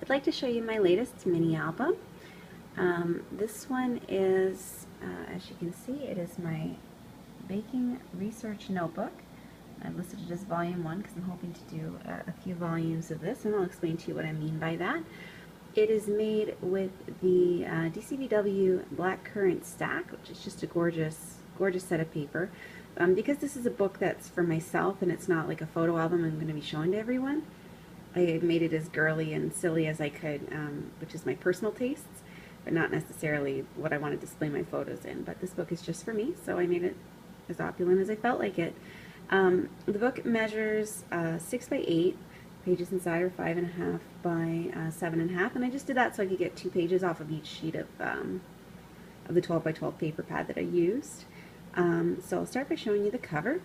I'd like to show you my latest mini album. This one is, as you can see, it is my baking research notebook. I've listed it as volume 1 because I'm hoping to do a few volumes of this, and I'll explain to you what I mean by that. It is made with the DCWV black currant stack, which is just a gorgeous set of paper. Because this is a book that's for myself and it's not like a photo album I'm going to be showing to everyone, I made it as girly and silly as I could, which is my personal tastes, but not necessarily what I want to display my photos in. But this book is just for me, so I made it as opulent as I felt like it. The book measures 6 by 8. Pages inside are 5.5 by 7.5, and I just did that so I could get 2 pages off of each sheet of the 12 by 12 paper pad that I used. So I'll start by showing you the cover.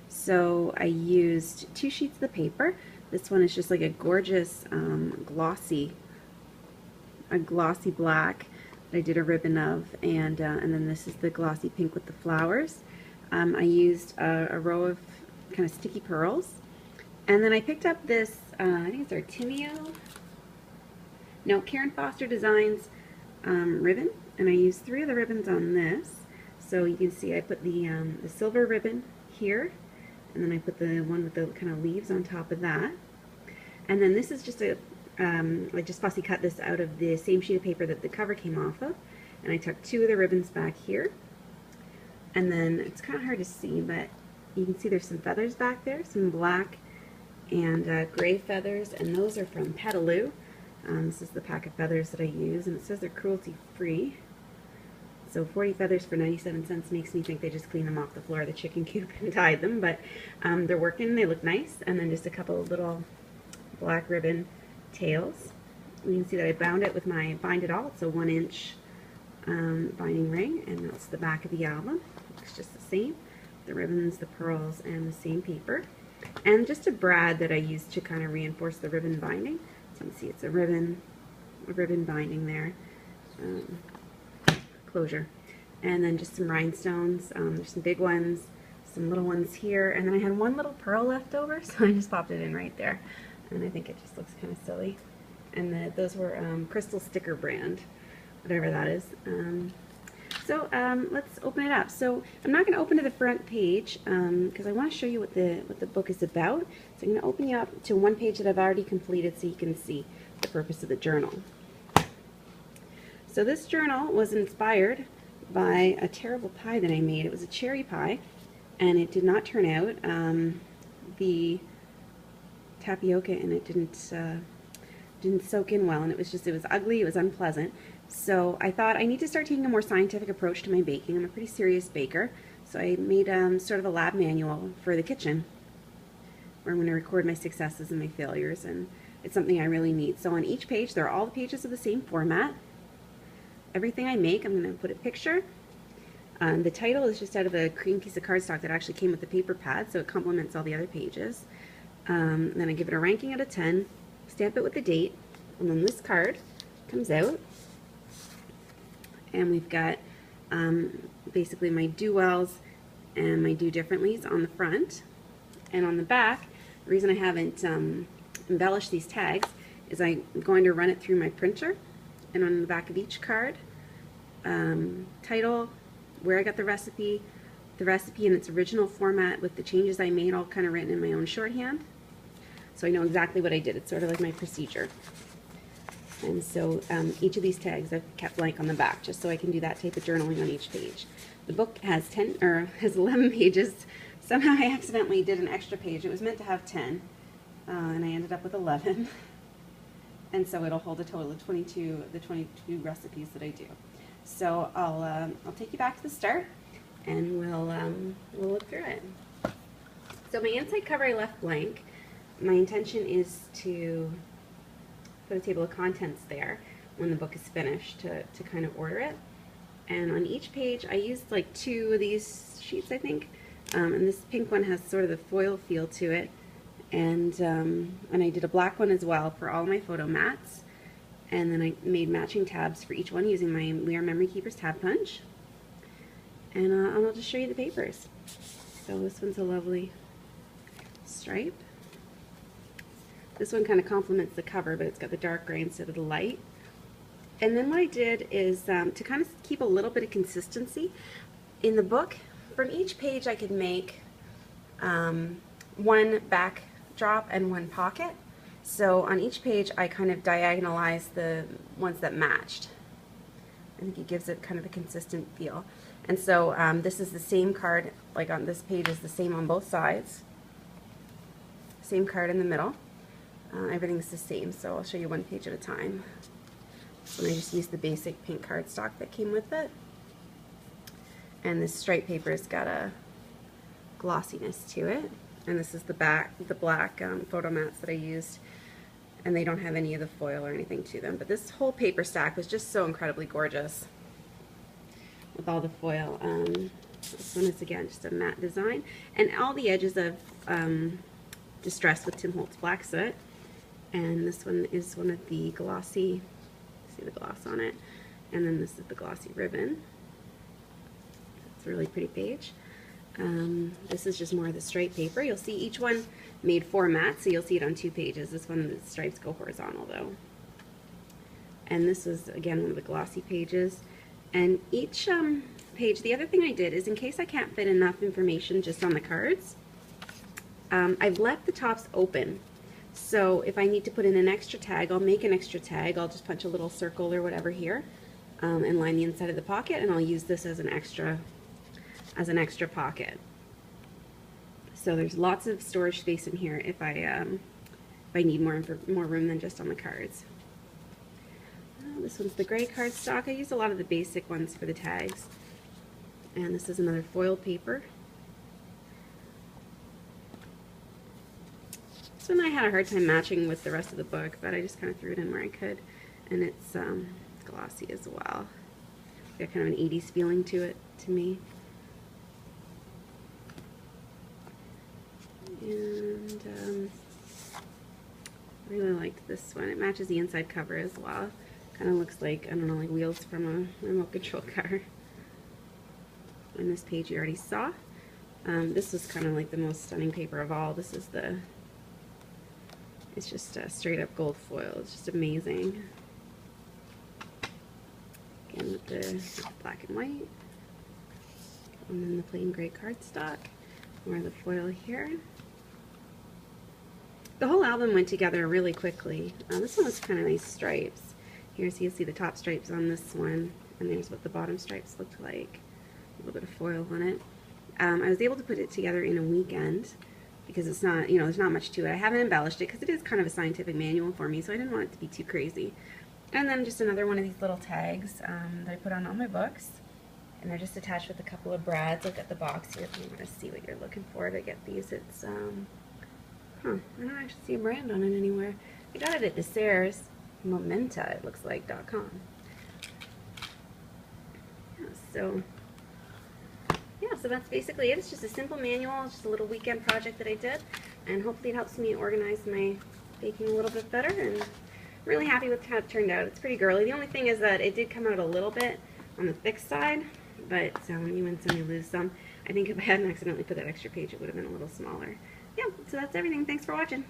So I used 2 sheets of the paper. This one is just like a gorgeous glossy black that I did a ribbon of, and then this is the glossy pink with the flowers. I used a row of kind of sticky pearls, and then I picked up this I think it's Currant Foster Designs ribbon, and I used 3 of the ribbons on this. So you can see I put the silver ribbon here, and then I put the one with the kind of leaves on top of that. And then this is just I just fussy cut this out of the same sheet of paper that the cover came off of, and I tucked 2 of the ribbons back here. And then it's kind of hard to see, but you can see there's some feathers back there, some black and gray feathers, and those are from Petaloo. This is the pack of feathers that I use, and it says they're cruelty-free. So 40 feathers for 97 cents makes me think they just cleaned them off the floor of the chicken coop and dyed them, but they're working, they look nice. And then just a couple of little black ribbon tails. You can see that I bound it with my Bind It All. It's a 1-inch binding ring, and that's the back of the album. It's just the same. The ribbons, the pearls, and the same paper. And just a brad that I used to kind of reinforce the ribbon binding. So you can see it's a ribbon binding there. Closure. And then just some rhinestones. There's some big ones, some little ones here, and then I had 1 little pearl left over, so I just popped it in right there. And I think it just looks kind of silly. And those were Crystal Sticker brand, whatever that is. So let's open it up. So I'm not going to open to the front page because I want to show you what the book is about. So I'm going to open you up to one page that I've already completed so you can see the purpose of the journal. So this journal was inspired by a terrible pie that I made. It was a cherry pie, and it did not turn out. The tapioca in it didn't soak in well, and it was ugly, it was unpleasant. So I thought I need to start taking a more scientific approach to my baking. I'm a pretty serious baker, so I made sort of a lab manual for the kitchen where I'm going to record my successes and my failures, and it's something I really need. So on each page, there are all the pages of the same format. Everything I make, I'm going to put a picture. The title is just out of a cream piece of cardstock that actually came with the paper pad, so it complements all the other pages. Then I give it a ranking out of 10, stamp it with the date, and then this card comes out, and we've got basically my do wells and my do differentlys on the front. And on the back, the reason I haven't embellished these tags is I'm going to run it through my printer, and on the back of each card, title, where I got the recipe in its original format with the changes I made, all kind of written in my own shorthand. So I know exactly what I did. It's sort of like my procedure. And so each of these tags I've kept blank on the back, just so I can do that type of journaling on each page. The book has 11 pages. Somehow I accidentally did an extra page. It was meant to have 10, and I ended up with 11. And so it'll hold a total of 22 recipes that I do. So I'll take you back to the start, and we'll look through it. So my inside cover I left blank. My intention is to put a table of contents there when the book is finished to kind of order it. And on each page I used like 2 of these sheets, I think. And this pink one has sort of the foil feel to it. And I did a black one as well for all my photo mats. And then I made matching tabs for each one using my We Are Memory Keepers tab punch. And I'll just show you the papers. So this one's a lovely stripe. This one kind of complements the cover, but it's got the dark gray instead of the light. And then what I did is to kind of keep a little bit of consistency in the book, from each page I could make one backdrop and one pocket. So on each page I kind of diagonalized the ones that matched. I think it gives it kind of a consistent feel. And so this is the same card, like on this page is the same on both sides. Same card in the middle. Everything's the same, so I'll show you one page at a time. So I just used the basic pink cardstock that came with it. And this stripe paper's got a glossiness to it. And this is the black photo mats that I used. And they don't have any of the foil or anything to them. But this whole paper stack was just so incredibly gorgeous with all the foil. This one is, again, just a matte design. And all the edges of distressed with Tim Holtz black soot. And this one is one of the glossy, see the gloss on it. And then this is the glossy ribbon. It's a really pretty page. This is just more of the stripe paper. You'll see each one made 4 mats, so you'll see it on 2 pages. This one, the stripes go horizontal though. And this is, again, one of the glossy pages. And each page, the other thing I did is, in case I can't fit enough information just on the cards, I've left the tops open. So if I need to put in an extra tag, I'll make an extra tag. I'll just punch a little circle or whatever here and line the inside of the pocket, and I'll use this as an extra pocket. So there's lots of storage space in here if I need more room than just on the cards. This one's the gray cardstock. I used a lot of the basic ones for the tags. And this is another foil paper. This one I had a hard time matching with the rest of the book, but I just kind of threw it in where I could. And it's glossy as well. It's got kind of an 80s feeling to it, to me. And I really liked this one. It matches the inside cover as well. Kind of looks like, I don't know, like wheels from a remote control car. And this page you already saw. This is kind of like the most stunning paper of all. This is it's just straight up gold foil. It's just amazing. Again with the black and white. And then the plain gray cardstock. More of the foil here. The whole album went together really quickly. This one was kind of nice stripes. Here, so you see the top stripes on this one, and there's what the bottom stripes looked like. A little bit of foil on it. I was able to put it together in a weekend because it's not, you know, there's not much to it. I haven't embellished it because it is kind of a scientific manual for me, so I didn't want it to be too crazy. And then just another one of these little tags that I put on all my books. And they're just attached with a couple of brads. Look at the box here if you want to see what you're looking for to get these. It's, I don't actually see a brand on it anywhere. I got it at DeSerres Momenta, it looks like, .com. Yeah, so that's basically it. It's just a simple manual, just a little weekend project that I did. And hopefully it helps me organize my baking a little bit better. And I'm really happy with how it turned out. It's pretty girly. The only thing is that it did come out a little bit on the thick side. But you win some, you lose some. I think if I hadn't accidentally put that extra page, it would have been a little smaller. Yeah, so that's everything. Thanks for watching.